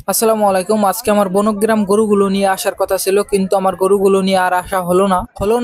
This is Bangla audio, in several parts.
আসসালামু আলাইকুম। আজকে আমার বনগ্রাম গরুগুলো নিয়ে আসার কথা ছিল, কিন্তু আমার গরুগুলো নিয়ে আর আসা হলো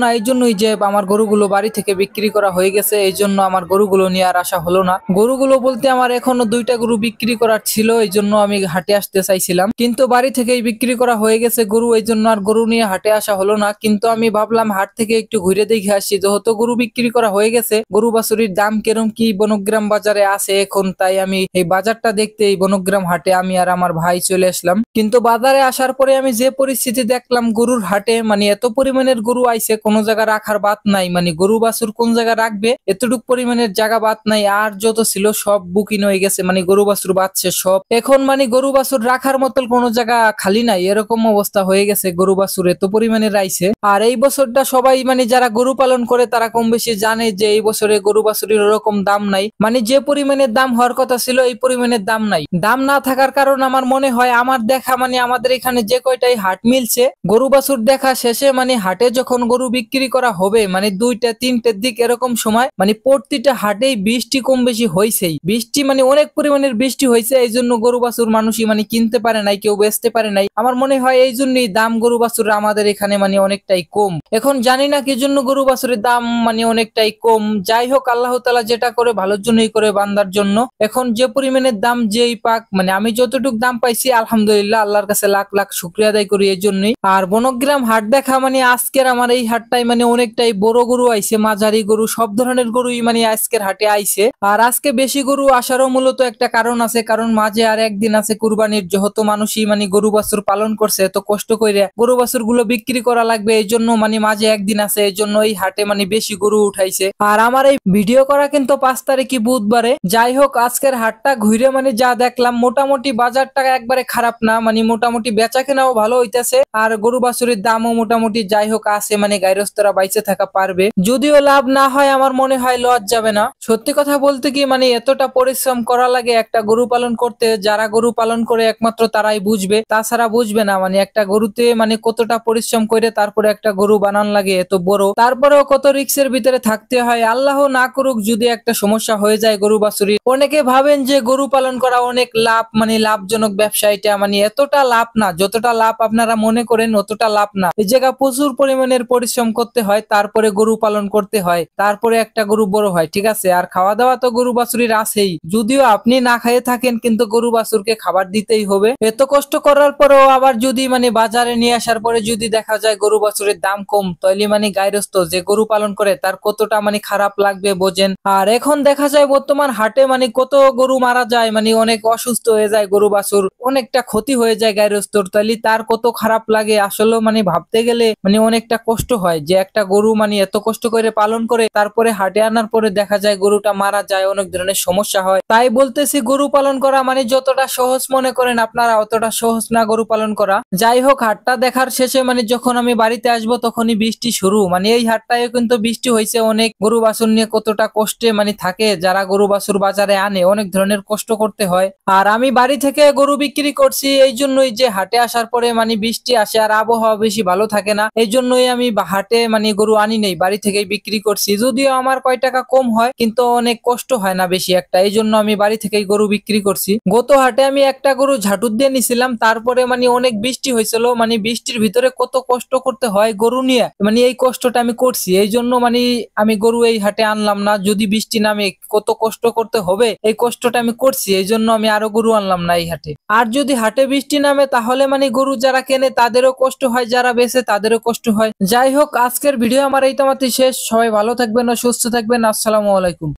না এই জন্যই যে আমার গরুগুলো বাড়ি থেকে বিক্রি করা হয়ে গেছে। এই জন্য আমার গরুগুলো নিয়ে আর আসা হলো না। গরুগুলো বলতে আমার এখনো দুইটা গরু বিক্রি করার ছিল, এই জন্য আমি হাটে আসতে চাইছিলাম, কিন্তু বাড়ি থেকেই বিক্রি করা হয়ে গেছে গরু, এই জন্য আর গরু নিয়ে হাটে আসা হলো না। কিন্তু আমি ভাবলাম হাট থেকে একটু ঘুরে দেখে আসি, যেহেতু গরু বিক্রি করা হয়ে গেছে, গরু বাছুরির দাম কিরম কি বনগ্রাম বাজারে আছে এখন, তাই আমি এই বাজারটা দেখতে এই বনগ্রাম হাটে আমি আর আমার ভাই চলে আসলাম। কিন্তু বাজারে আসার পরে আমি যে পরিস্থিতি দেখলাম গরুর হাটে, মানে এত পরিমাণের গরু আইছে, কোনো জায়গা রাখার বাত নাই। মানে গরু বাছুর কোন জায়গা রাখবে এতটুক পরিমাণের জায়গা বাত নাই। আর যত ছিল সব বুকিং হয়ে গেছে, মানে গরু বাছুর বাঁচছে সব। এখন মানে গরু বাছুর রাখার মতো কোনো জায়গা খালি নাই, এরকম অবস্থা হয়ে গেছে। গরু বাছুর এত পরিমাণে রাইছে। আর এই বছরটা সবাই মানে যারা গরু পালন করে তারা কম বেশি জানে যে এই বছরে গরু বাছুরের ওরকম দাম নাই। মানে যে পরিমাণের দাম হওয়ার কথা ছিল এই পরিমাণের দাম নাই। দাম না থাকার কারণ আমার মনে হয় আমার দেখা, মানে আমাদের এখানে যে কয়টাই হাট মিলছে, গরু বাছুর দেখা শেষে মানে হাটে যখন গরু বিক্রি করা হবে, মানে 2টা 3টের দিক এরকম সময়, মানে প্রতিটা হাটেই বৃষ্টি কম বেশি হয়েছেই। বৃষ্টি মানে অনেক পরিমাণের বৃষ্টি হয়েছে, এই জন্য গরু বাছুর মানুষই মানে কিনতে পারে নাই, কেউ বেচতে পারে নাই। আমার মনে হয় এই জন্যই দাম গরু বাছুর আমাদের এখানে মানে অনেকটাই কম। এখন জানি না কি জন্য গরু বাছুরের দাম মানে অনেকটাই কম। যাই হোক, আল্লাহ তাআলা যেটা করে ভালোর জন্যই করে, বান্দার জন্য। এখন যে পরিমাণের দাম যেই পাক, মানে আমি যতটুকু দাম পাইছি আলহামদুলিল্লাহ, আল্লাহর কাছে লাখ লাখ শুকরিয়া আদায় করি এই জন্যই। আর বনগ্রাম হাট দেখা মানে আজকের আমার এই হাটটাই মানে অনেকটাই বড় গরু আইছে, মাঝারি গরু সব ধরনের গরুই মানে আজকের হাটে আইছে। আর আজকে বেশি গরু আসারও মূলত একটা কারণ আছে, কারণ মাঝে আর একদিন আছে কুরবানির, যেহেতু মানুষই মানে গরু বাছুর পালন করছে এত কষ্ট করে, গরু বাছুর গুলো বিক্রি করা লাগবে, এই জন্য মানে মাঝে একদিন আছে, এই জন্য এই হাটে মানে বেশি গরু উঠাইছে। আর আমার এই ভিডিও করা কিন্তু 5 তারিখে বুধবারে। যাই হোক, আজকের হাটটা ঘুরে মানে যা দেখলাম, মোটামুটি বাজারটা একবারে খারাপ না, মানে মোটামুটি বেচা কেনাও ভালো হইতেছে। আর গরু বাছুরের দামও মোটামুটি যাই হোক আছে, মানে গাইরস্তরা বাইচে থাকা পারবে। যদিও লাভ না হয় আমার মনে হয় লস যাবে না। সত্যি কথা বলতে কি, মানে এতটা পরিশ্রম করা লাগে একটা গরু পালন করতে, যারা গরু পালন করে একমাত্র তারাই বুঝবে, তাছাড়া বুঝবে না। মানে একটা গরুতে মানে কতটা পরিশ্রম করে তারপরে একটা গরু বানান লাগে এত বড়, তারপরেও কত রিক্সের ভিতরে থাকতে হয়। আল্লাহ না করুক যদি একটা সমস্যা হয়ে যায় গরু বাছুরি। অনেকে ভাবেন যে গরু পালন করা অনেক লাভ, মানে লাভজনক ব্যবসা এটা, মানে এতটা লাভ না। যতটা লাভ আপনারা মনে করেন অতটা লাভ না। এই জায়গা প্রচুর পরিমাণের পরিশ্রম করতে হয়, তারপরে গরু পালন করতে হয়, তারপরে একটা গরু বড় হয়, ঠিক আছে। আর খাওয়া দাওয়া তো গরু বাছুরির আছেই, যদিও আপনি না খেয়ে থাকেন কিন্তু গরু বাছুরকে খাবার দিতেই হবে। এত কষ্ট করার পরেও আবার যদি মানে বাজারে নিয়ে আসার পরে যদি দেখা যায় গরু বাছুরের দাম কম, তাহলে মানে গাইরস্থ যে গরু পালন করে তার কতটা মানে খারাপ লাগবে বোঝেন। আর এখন দেখা যায় বর্তমান হাটে মানে কত গরু মারা যায়, মানে অনেক অসুস্থ হয়ে যায় গরু বাছুর, অনেকটা ক্ষতি হয়ে যায় গাইরস্থর, তাহলে তার কত খারাপ লাগে আসলে। মানে ভাবতে গেলে মানে অনেকটা কষ্ট হয় যে একটা গরু মানে এত কষ্ট করে পালন করে তারপরে হাটে আনার পরে দেখা যায় গরুটা মারা যায়, অনেক ধরনের সমস্যা হয়। তাই বলতেছি গরু পালন করা মানে যতটা সহজ মনে করেন আপনারা অতটা সহজ না গরু পালন করা। যাই হোক, হাটটা দেখার শেষে মানে যখন আমি বাড়িতে আসবো তখনই বৃষ্টি শুরু। মানে এই হাটটায় কিন্তু বৃষ্টি হয়েছে অনেক। গরু বাছুর নিয়ে কতটা কষ্টে মানে থাকে যারা গরু বাছুর বাজারে আনে, অনেক ধরনের কষ্ট করতে হয়। আর আমি বাড়ি থেকে গরু বিক্রি করছি এই জন্যই যে হাটে আসার পরে মানে বৃষ্টি আসে আর আবহাওয়া বেশি ভালো থাকে না, এই জন্যই আমি হাটে মানে গরু আনি নেই, বাড়ি থেকেই বিক্রি করছি। যদিও আমার কয় টাকা কম হয় কিন্তু অনেক কষ্ট হয় না বেশি একটা, এই জন্য আমি বাড়ি থেকেই গরু বিক্রি করছি। গত হাটে আমি একটা গরু ঝাঁটুর দিয়ে নিছিলাম, তারপরে মানে অনেক বৃষ্টি হয়েছিল, মানে বৃষ্টির ভিতরে কত কষ্ট করতে হয় গরু নিয়ে, মানে এই কষ্টটা আমি করছি, এই জন্য মানে আমি গরু এই হাটে আনলাম না। যদি বৃষ্টি নামে কত কষ্ট করতে হবে এই কষ্টটা আমি করছি, এই জন্য আমি আরো গরু আনলাম না এই হাটে। আর যদি হাটে বৃষ্টি নামে তাহলে মানে গরু যারা কেনে তাদেরও কষ্ট হয়, যারা বেচে তাদেরও কষ্ট হয়। যাই হোক, আজকের ভিডিও আমার এই তোমাতে শেষ। সবাই ভালো থাকবেন ও সুস্থ থাকবেন। আসসালামু আলাইকুম।